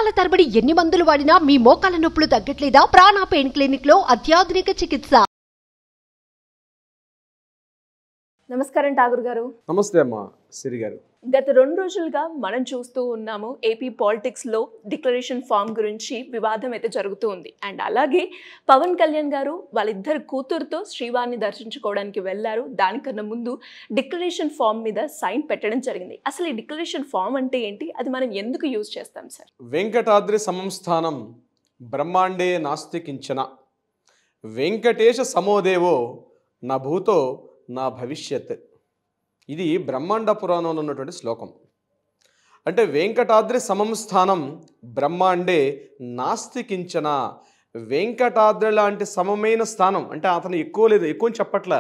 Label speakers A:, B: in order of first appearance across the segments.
A: సంవత్సరాల తరబడి ఎన్ని మందులు వాడినా మీ మోకాల నొప్పులు తగ్గట్లేదా? ప్రాణ పెయిన్ క్లినిక్ లో అత్యాధునిక చికిత్స.
B: నమస్కారం ఠాగూర్ గారు.
C: నమస్తే అమ్మా సిరి గారు.
B: గత 2 రోజులుగా మనం చూస్తూ ఉన్నాము ఏపీ పాలిటిక్స్ లో డిక్లరేషన్ ఫామ్ గురించి వివాదం అయితే జరుగుతూ ఉంది. అండ్ అలాగే పవన్ కళ్యాణ్ గారు వాళ్ళిద్దరు కూతురుతో శ్రీవారిని దర్శించుకోవడానికి వెళ్ళారు. దానికన్నా ముందు డిక్లరేషన్ ఫామ్ మీద సైన్ పెట్టడం జరిగింది. అసలు ఈ డిక్లరేషన్ ఫామ్ అంటే ఏంటి, అది మనం ఎందుకు యూజ్ చేస్తాం సార్?
C: వెంకటాద్రి సమంస్థానం బ్రహ్మాండే నాస్తి కించన వెంకటేశ సమోదేవో నా భూతో నా భవిష్యత్. ఇది బ్రహ్మాండ పురాణంలో ఉన్నటువంటి శ్లోకం. అంటే వెంకటాద్రి సమంస్థానం బ్రహ్మాండే నాస్తి కించన. వెంకటాద్రి లాంటి సమమైన స్థానం అంటే అతను ఎక్కువ లేదు, ఎక్కువ చెప్పట్ల.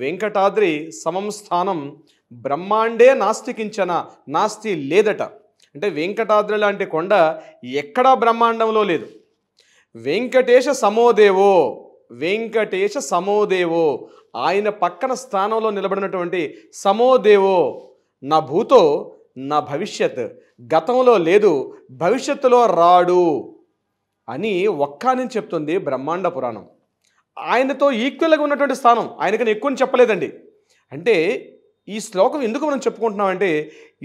C: వెంకటాద్రి సమంస్థానం బ్రహ్మాండే నాస్తి కించన, నాస్తి లేదట. అంటే వెంకటాద్రి లాంటి కొండ ఎక్కడా బ్రహ్మాండంలో లేదు. వెంకటేశ సమోదేవో, వెంకటేశ సమోదేవో, ఆయన పక్కన స్థానంలో నిలబడినటువంటి సమోదేవో నా భూతో నా భవిష్యత్, గతంలో లేదు భవిష్యత్తులో రాడు అని ఒక్కని చెప్తుంది బ్రహ్మాండ పురాణం. ఆయనతో ఈక్వల్గా ఉన్నటువంటి స్థానం, ఆయనకని ఎక్కువ చెప్పలేదండి. అంటే ఈ శ్లోకం ఎందుకు మనం చెప్పుకుంటున్నామంటే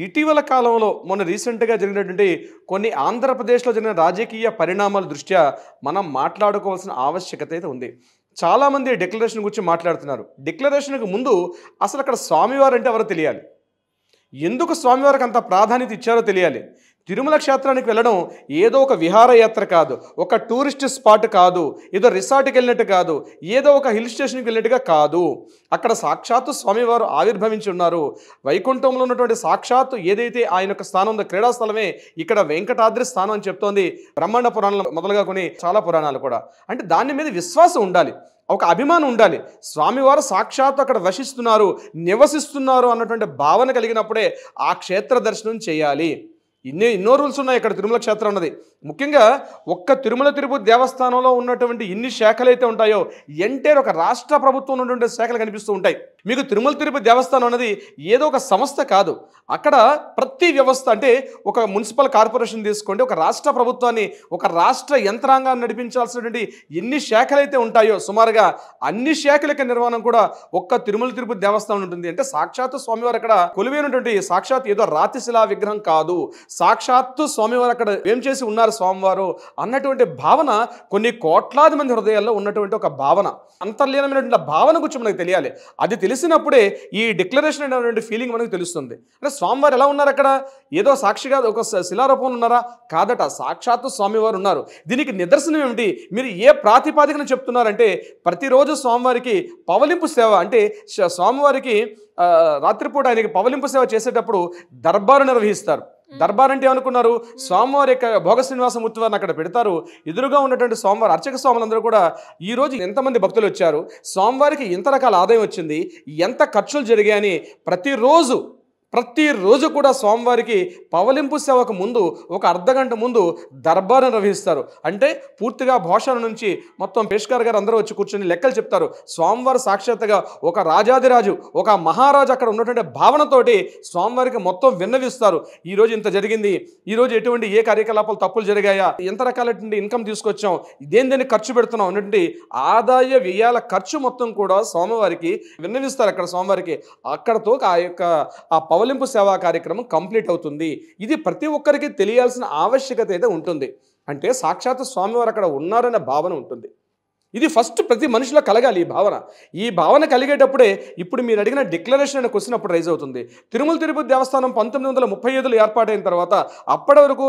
C: ఇటీవల కాలంలో మొన్న రీసెంట్గా జరిగినటువంటి కొన్ని ఆంధ్రప్రదేశ్లో జరిగిన రాజకీయ పరిణామాల దృష్ట్యా మనం మాట్లాడుకోవాల్సిన ఆవశ్యకత అయితే ఉంది. చాలామంది డిక్లరేషన్ గురించి మాట్లాడుతున్నారు. డిక్లరేషన్కి ముందు అసలు అక్కడ స్వామివారు అంటే ఎవరో తెలియాలి. ఎందుకు స్వామివారికి అంత ప్రాధాన్యత ఇచ్చారో తెలియాలి. తిరుమల క్షేత్రానికి వెళ్ళడం ఏదో ఒక విహారయాత్ర కాదు, ఒక టూరిస్ట్ స్పాట్ కాదు, ఏదో రిసార్ట్కి వెళ్ళినట్టు కాదు, ఏదో ఒక హిల్ స్టేషన్కి వెళ్ళినట్టుగా కాదు. అక్కడ సాక్షాత్తు స్వామివారు ఆవిర్భవించి ఉన్నారు. వైకుంఠంలో ఉన్నటువంటి సాక్షాత్తు ఏదైతే ఆయన యొక్క స్థానం ఉందో క్రీడాస్థలమే ఇక్కడ వెంకటాద్రి స్థానం అని చెప్తోంది బ్రహ్మాండ పురాణాలు మొదలుగా కొన్ని చాలా పురాణాలు కూడా. అంటే దాని మీద విశ్వాసం ఉండాలి, ఒక అభిమానం ఉండాలి. స్వామివారు సాక్షాత్తు అక్కడ వసిస్తున్నారు, నివసిస్తున్నారు అన్నటువంటి భావన కలిగినప్పుడే ఆ క్షేత్ర దర్శనం చేయాలి. ఎన్నో రూల్స్ ఉన్నాయి ఇక్కడ తిరుమల క్షేత్రం ఉన్నది. ముఖ్యంగా ఒక్క తిరుమల తిరుపతి దేవస్థానంలో ఉన్నటువంటి ఎన్ని శాఖలు అయితే ఉంటాయో ఎంటైర్ ఒక రాష్ట్ర ప్రభుత్వం ఉన్నటువంటి శాఖలు కనిపిస్తూ ఉంటాయి. మీకు తిరుమల తిరుపతి దేవస్థానం అన్నది ఏదో ఒక సంస్థ కాదు. అక్కడ ప్రతి వ్యవస్థ అంటే ఒక మున్సిపల్ కార్పొరేషన్ తీసుకోండి, ఒక రాష్ట్ర ప్రభుత్వాన్ని, ఒక రాష్ట్ర యంత్రాంగాన్ని నడిపించాల్సినటువంటి ఎన్ని శాఖలు అయితే ఉంటాయో సుమారుగా అన్ని శాఖల యొక్క నిర్వహణ కూడా ఒక్క తిరుమల తిరుపతి దేవస్థానం ఉంటుంది. అంటే సాక్షాత్తు స్వామివారు అక్కడ కొలువైనటువంటి సాక్షాత్ ఏదో రాతిశిలా విగ్రహం కాదు, సాక్షాత్తు స్వామివారు అక్కడ ఏం చేసి ఉన్నారు స్వామివారు అన్నటువంటి భావన కొన్ని కోట్లాది మంది హృదయాల్లో ఉన్నటువంటి ఒక భావన, అంతర్లీనమైనటువంటి భావన గురించి మనకు తెలియాలి. అది తెలిసినప్పుడే ఈ డిక్లరేషన్ అనేటువంటి ఫీలింగ్ మనకు తెలుస్తుంది. అంటే స్వామివారు ఎలా ఉన్నారు అక్కడ, ఏదో సాక్షిగా ఒక శిలారూపంలో ఉన్నారా? కాదట, సాక్షాత్తు స్వామివారు ఉన్నారు. దీనికి నిదర్శనం ఏమిటి? మీరు ఏ ప్రాతిపాదికన చెప్తున్నారంటే ప్రతిరోజు స్వామివారికి పవలింపు సేవ, అంటే స్వామివారికి రాత్రిపూట ఆయనకి పవలింపు సేవ చేసేటప్పుడు దర్బారు నిర్వహిస్తారు. దర్బార్ అంటే ఏమనుకున్నారు? స్వామివారి యొక్క భోగ శ్రీనివాసమూర్తి వారిని అక్కడ పెడతారు. ఎదురుగా ఉన్నటువంటి స్వామివారు అర్చక స్వాములందరూ కూడా ఈరోజు ఎంతమంది భక్తులు వచ్చారు, స్వామివారికి ఎంత రకాల ఆదాయం వచ్చింది, ఎంత ఖర్చులు జరిగాయని ప్రతిరోజు కూడా స్వామివారికి పవలింపు సేవకు ముందు ఒక అర్ధగంట ముందు దర్బారు నిర్వహిస్తారు. అంటే పూర్తిగా భోషణ నుంచి మొత్తం పేష్కార్ గారు అందరూ వచ్చి కూర్చొని లెక్కలు చెప్తారు. స్వామివారు సాక్షాత్తుగా ఒక రాజాదిరాజు, ఒక మహారాజు అక్కడ ఉన్నటువంటి భావనతోటి స్వామివారికి మొత్తం విన్నవిస్తారు. ఈరోజు ఇంత జరిగింది, ఈరోజు ఎటువంటి ఏ కార్యకలాపాలు తప్పులు జరిగాయా, ఎంత రకాలైనటువంటి ఇన్కమ్ తీసుకొచ్చాం, దేని ఖర్చు పెడుతున్నాం అన్నటువంటి ఆదాయ వ్యయాల ఖర్చు మొత్తం కూడా స్వామివారికి విన్నవిస్తారు. అక్కడ స్వామివారికి అక్కడతో ఆ పవలింపు సేవా కార్యక్రమం కంప్లీట్ అవుతుంది. ఇది ప్రతి ఒక్కరికి తెలియాల్సిన ఆవశ్యకత అయితే ఉంటుంది. అంటే సాక్షాత్ స్వామివారు అక్కడ ఉన్నారనే భావన ఉంటుంది. ఇది ఫస్ట్ ప్రతి మనిషిలో కలగాలి ఈ భావన. ఈ భావన కలిగేటప్పుడే ఇప్పుడు మీరు అడిగిన డిక్లరేషన్ అనే క్వశ్చన్ అప్పుడు రైజ్ అవుతుంది. తిరుమల తిరుపతి దేవస్థానం 1935లో ఏర్పాటైన తర్వాత అప్పటి వరకు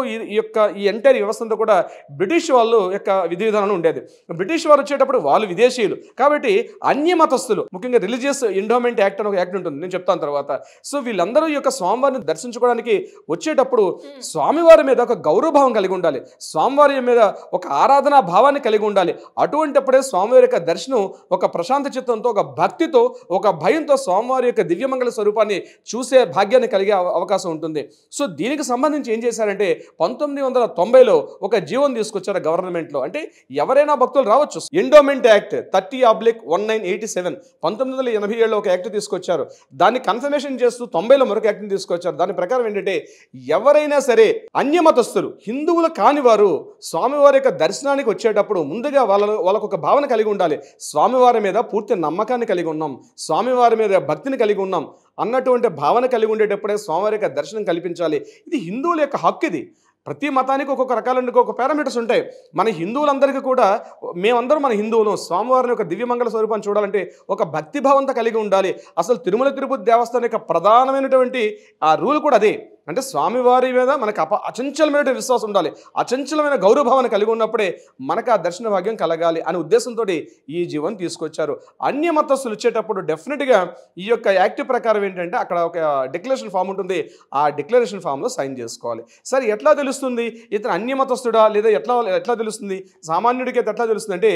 C: ఈ ఎంటైర్ వ్యవస్థ అంతా కూడా బ్రిటిష్ వాళ్ళు యొక్క విధి విధానం ఉండేది. బ్రిటిష్ వారు వచ్చేటప్పుడు వాళ్ళు విదేశీయులు కాబట్టి అన్య మతస్థులు, ముఖ్యంగా రిలీజియస్ ఎండోమెంట్ యాక్ట్ అని ఒక యాక్ట్ ఉంటుంది, నేను చెప్తాను తర్వాత. సో వీళ్ళందరూ ఈ యొక్క స్వామివారిని దర్శించుకోవడానికి వచ్చేటప్పుడు స్వామివారి మీద ఒక గౌరవభావం కలిగి ఉండాలి, స్వామివారి మీద ఒక ఆరాధనా భావాన్ని కలిగి ఉండాలి. అటువంటిప్పుడు వెళ్ళేటప్పుడే స్వామివారి యొక్క దర్శనం ఒక ప్రశాంత చిత్తంతో, ఒక భక్తితో, ఒక భయంతో స్వామివారి యొక్క దివ్యమంగళ స్వరూపాన్ని చూసే భాగ్యాన్ని కలిగే అవకాశం ఉంటుంది. సో దీనికి సంబంధించి ఏం చేశారంటే 1990లో ఒక జీవో తీసుకొచ్చారు గవర్నమెంట్లో. అంటే ఎవరైనా భక్తులు రావచ్చు. ఎండోమెంట్ యాక్ట్ 30/1987 1987లో ఒక యాక్ట్ తీసుకొచ్చారు. దాన్ని కన్ఫర్మేషన్ చేస్తూ 90లో మరొక యాక్ట్ని తీసుకొచ్చారు. దాని ప్రకారం ఏంటంటే ఎవరైనా సరే అన్యమతస్థులు, హిందువులు కాని వారు స్వామివారి యొక్క దర్శనానికి వచ్చేటప్పుడు ముందుగా వాళ్ళకు ఒక భావన కలిగి ఉండాలి. స్వామివారి మీద పూర్తి నమ్మకాన్ని కలిగి ఉన్నాం, స్వామివారి మీద భక్తిని కలిగి ఉన్నాం అన్నటువంటి భావన కలిగి ఉండేటప్పుడే స్వామివారి యొక్క దర్శనం కల్పించాలి. ఇది హిందువుల యొక్క హక్కు. ఇది ప్రతి మతానికి ఒక్కొక్క రకాల ఒక పారామీటర్స్ ఉంటాయి. మన హిందువులందరికీ కూడా మేమందరం మన హిందువులు స్వామివారిని యొక్క దివ్యమంగళ స్వరూపాన్ని చూడాలంటే ఒక భక్తిభావంతో కలిగి ఉండాలి. అసలు తిరుమల తిరుపతి దేవస్థానం యొక్క ప్రధానమైనటువంటి ఆ రూల్ కూడా అదే. అంటే స్వామివారి మీద మనకు అచంచలమైన విశ్వాసం ఉండాలి, అచంచలమైన గౌరవభావాన్ని కలిగి ఉన్నప్పుడే మనకు ఆ దర్శన భాగ్యం కలగాలి అనే ఉద్దేశంతో ఈ జీవోని తీసుకొచ్చారు. అన్య మతస్థులు వచ్చేటప్పుడు డెఫినెట్గా ఈ యొక్క యాక్ట్ ప్రకారం ఏంటంటే అక్కడ ఒక డిక్లరేషన్ ఫామ్ ఉంటుంది. ఆ డిక్లరేషన్ ఫామ్లో సైన్ చేసుకోవాలి. సరే ఎట్లా తెలుస్తుంది ఇతను అన్య మతస్థుడా లేదా ఎట్లా తెలుస్తుంది? సామాన్యుడికి అయితే ఎట్లా తెలుస్తుంది అంటే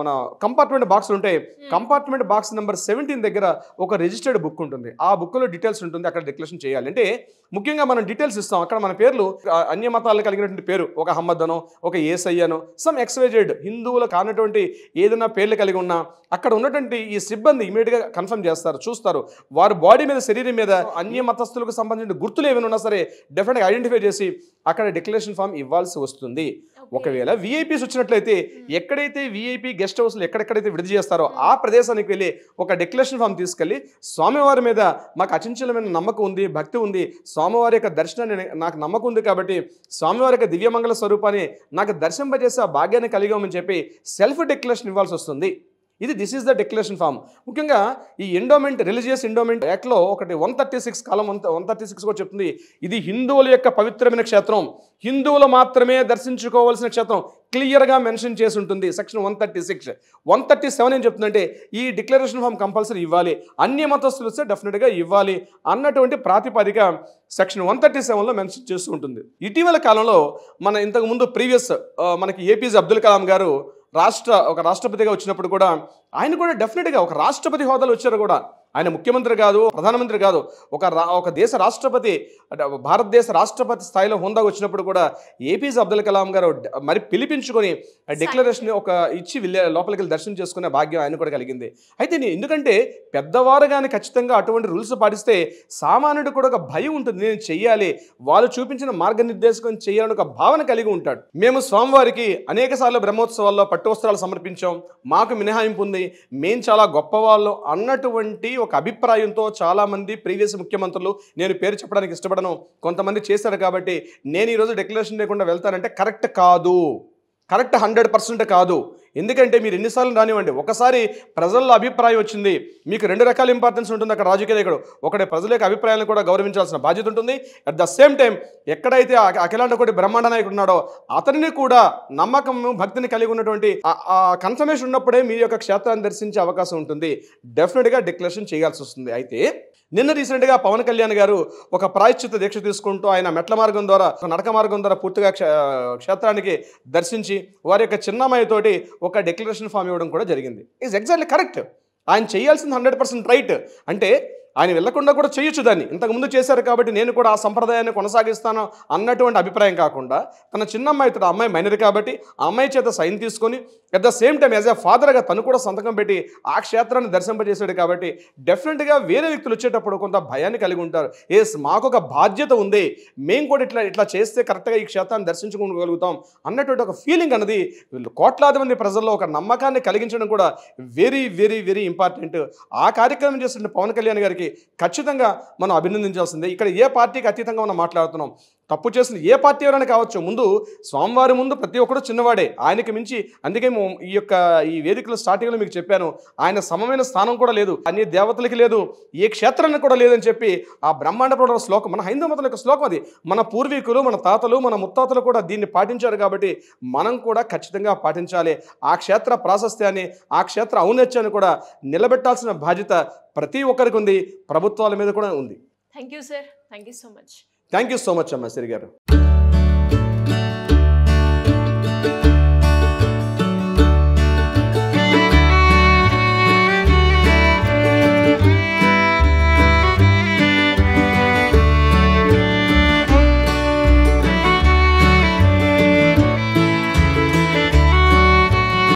C: మన కంపార్ట్మెంట్ బాక్స్ ఉంటాయి. కంపార్ట్మెంట్ బాక్స్ నెంబర్ 17 దగ్గర ఒక రిజిస్టర్డ్ బుక్ ఉంటుంది. ఆ బుక్లో డీటెయిల్స్ ఉంటుంది. అక్కడ డిక్లరేషన్ చేయాలి. అంటే ముఖ్యంగా మనం డీటెయిల్స్ ఇస్తాం. అక్కడ మన పేర్లు అన్య మతాలు కలిగినటువంటి పేరు, ఒక అహ్మద్ అనో, ఒక ఏసయ్యనో, సమ్ XYZ హిందువులు కానటువంటి ఏదైనా పేర్లు కలిగి ఉన్నా అక్కడ ఉన్నటువంటి ఈ సిబ్బంది ఇమీడియట్గా కన్ఫర్మ్ చేస్తారు, చూస్తారు. వారి బాడీ మీద, శరీరం మీద అన్య మతస్థులకు సంబంధించిన గుర్తులు ఏమైనా ఉన్నా సరే డెఫినెట్గా ఐడెంటిఫై చేసి అక్కడ డిక్లరేషన్ ఫామ్ ఇవ్వాల్సి వస్తుంది. ఒకవేళ విఐపీస్ వచ్చినట్లయితే ఎక్కడైతే విఐపీ గెస్ట్ హౌస్లు ఎక్కడెక్కడైతే విడుదల చేస్తారో ఆ ప్రదేశానికి వెళ్ళి ఒక డిక్లరేషన్ ఫామ్ తీసుకెళ్ళి స్వామివారి మీద మాకు అచంచలమైన నమ్మకం ఉంది, భక్తి ఉంది, స్వామివారి యొక్క దర్శనాన్ని నాకు నమ్మకం ఉంది కాబట్టి స్వామివారి యొక్క దివ్యమంగళ స్వరూపాన్ని నాకు దర్శింపజేసి ఆ భాగ్యాన్ని కలిగామని చెప్పి సెల్ఫ్ డిక్లరేషన్ ఇవ్వాల్సి వస్తుంది. This is the declaration form. ముఖ్యంగా ఈ ఎండోమెంట్, రిలీజియస్ ఎండోమెంట్ యాక్ట్లో ఒకటి 136 కాలం 136 కూడా చెప్తుంది, ఇది హిందువుల యొక్క పవిత్రమైన క్షేత్రం, హిందువులు మాత్రమే దర్శించుకోవాల్సిన క్షేత్రం క్లియర్గా మెన్షన్ చేసి ఉంటుంది. సెక్షన్ 136. 137 ఏం చెప్తుందంటే ఈ డిక్లరేషన్ ఫామ్ కంపల్సరీ ఇవ్వాలి, అన్య మతస్థులు వస్తే డెఫినెట్గా ఇవ్వాలి అన్నటువంటి ప్రాతిపదిక సెక్షన్ 137లో మెన్షన్ చేస్తూ ఉంటుంది. ఇటీవల కాలంలో మన ఇంతకుముందు ప్రీవియస్ మనకి ఏపీజే అబ్దుల్ కలాం గారు ఒక రాష్ట్రపతిగా వచ్చినప్పుడు కూడా ఆయన కూడా డెఫినెట్గా ఒక రాష్ట్రపతి హోదాలో వచ్చారు కూడా. ఆయన ముఖ్యమంత్రి కాదు, ప్రధానమంత్రి కాదు, ఒక దేశ రాష్ట్రపతి, భారతదేశ రాష్ట్రపతి స్థాయిలో హోదాగా వచ్చినప్పుడు కూడా ఏపీజే అబ్దుల్ కలాం గారు మరి పిలిపించుకొని డిక్లరేషన్ ఇచ్చి లోపలికి వెళ్ళి దర్శనం చేసుకునే భాగ్యం ఆయన కూడా కలిగింది. అయితే ఎందుకంటే పెద్దవారు కానీ ఖచ్చితంగా అటువంటి రూల్స్ పాటిస్తే సామాన్యుడు కూడా ఒక భయం ఉంటుంది, నేను చెయ్యాలి, వాళ్ళు చూపించిన మార్గనిర్దేశం చేయాలని ఒక భావన కలిగి ఉంటాడు. మేము స్వామివారికి అనేక సార్లు బ్రహ్మోత్సవాల్లో పట్టు వస్త్రాలు సమర్పించాం, మాకు మినహాయింపు ఉంది, మేము చాలా గొప్పవాళ్ళు అన్నటువంటి ఒక అభిప్రాయంతో చాలామంది ప్రీవియస్ ముఖ్యమంత్రులు, నేను పేరు చెప్పడానికి ఇష్టపడను, కొంతమంది చేశారు కాబట్టి నేను ఈరోజు డిక్లరేషన్ లేకుండా వెళ్తానంటే కరెక్ట్ కాదు, కరెక్ట్ 100% కాదు. ఎందుకంటే మీరు ఎన్నిసార్లు రానివ్వండి, ఒకసారి ప్రజల్లో అభిప్రాయం వచ్చింది, మీకు 2 రకాల ఇంపార్టెన్స్ ఉంటుంది అక్కడ రాజకీయ నాయకుడు. ఒకటి ప్రజల యొక్క అభిప్రాయాలను కూడా గౌరవించాల్సిన బాధ్యత ఉంటుంది. అట్ ద సేమ్ టైం ఎక్కడైతే అఖిలాండ కోటి బ్రహ్మాండ నాయకుడు ఉన్నాడో అతనిని కూడా నమ్మకం, భక్తిని కలిగి ఉన్నటువంటి ఆ కన్ఫర్మేషన్ ఉన్నప్పుడే మీ యొక్క క్షేత్రాన్ని దర్శించే అవకాశం ఉంటుంది. డెఫినెట్గా డిక్లరేషన్ చేయాల్సి వస్తుంది. అయితే నిన్న రీసెంట్గా పవన్ కళ్యాణ్ గారు ఒక ప్రాయశ్చిత్త దీక్ష తీసుకుంటూ ఆయన మెట్ల మార్గం ద్వారా, నడక మార్గం ద్వారా పూర్తిగా క్షేత్రానికి దర్శించి వారి యొక్క చిన్నమ్మాయితోటి ఒక డిక్లరేషన్ ఫామ్ ఇవ్వడం కూడా జరిగింది. Is exactly correct. ఆయన చేయాల్సింది 100% రైట్. అంటే ఆయన వెళ్లకుండా కూడా చేయొచ్చు దాన్ని, ఇంతకుముందు చేశారు కాబట్టి నేను కూడా ఆ సంప్రదాయాన్ని కొనసాగిస్తాను అన్నటువంటి అభిప్రాయం కాకుండా తన చిన్న అమ్మాయితో, ఆ అమ్మాయి మైనర్ కాబట్టి ఆ అమ్మాయి చేత సైన్ తీసుకొని at the same time as a ఫాదర్గా తను కూడా సంతకం పెట్టి ఆ క్షేత్రాన్ని దర్శింపజేశాడు కాబట్టి డెఫినెట్గా వేరే వ్యక్తులు వచ్చేటప్పుడు కొంత భయాన్ని కలిగి ఉంటారు. మాకు ఒక బాధ్యత ఉంది, మేము కూడా ఇట్లా చేస్తే కరెక్ట్గా ఈ క్షేత్రాన్ని దర్శించుకోగలుగుతాం అన్నటువంటి ఒక ఫీలింగ్ అన్నది కోట్లాది మంది ప్రజల్లో ఒక నమ్మకాన్ని కలిగించడం కూడా వెరీ వెరీ వెరీ ఇంపార్టెంట్. ఆ కార్యక్రమం చేస్తున్న పవన్ కళ్యాణ్ గారికి ఖచ్చితంగా మనం అభినందించాల్సిందే. ఇక్కడ ఏ పార్టీకి అతీతంగా మనం మాట్లాడుతున్నాం, తప్పు చేసిన ఏ పార్టీ ఎవరైనా కావచ్చు, ముందు స్వామివారి ముందు ప్రతి ఒక్కరు చిన్నవాడే, ఆయనకి మించి. అందుకే ఈ వేదికలో స్టార్టింగ్లో మీకు చెప్పాను, ఆయన సమమైన స్థానం కూడా లేదు, అన్ని దేవతలకి లేదు, ఏ క్షేత్రానికి కూడా లేదని చెప్పి ఆ బ్రహ్మాండ శ్లోకం మన హైందవ మతం యొక్క శ్లోకం అది. మన పూర్వీకులు, మన తాతలు, మన ముత్తాతలు కూడా దీన్ని పాటించారు కాబట్టి మనం కూడా ఖచ్చితంగా పాటించాలి. ఆ క్షేత్ర ప్రాశస్త్యాన్ని, ఆ క్షేత్ర ఔన్నత్యాన్ని కూడా నిలబెట్టాల్సిన బాధ్యత ప్రతి ఒక్కరికి ఉంది, ప్రభుత్వాల మీద కూడా ఉంది.
B: Thank you sir, thank you so much.
C: Thank you so much అమ్మ శ్రీ గారు.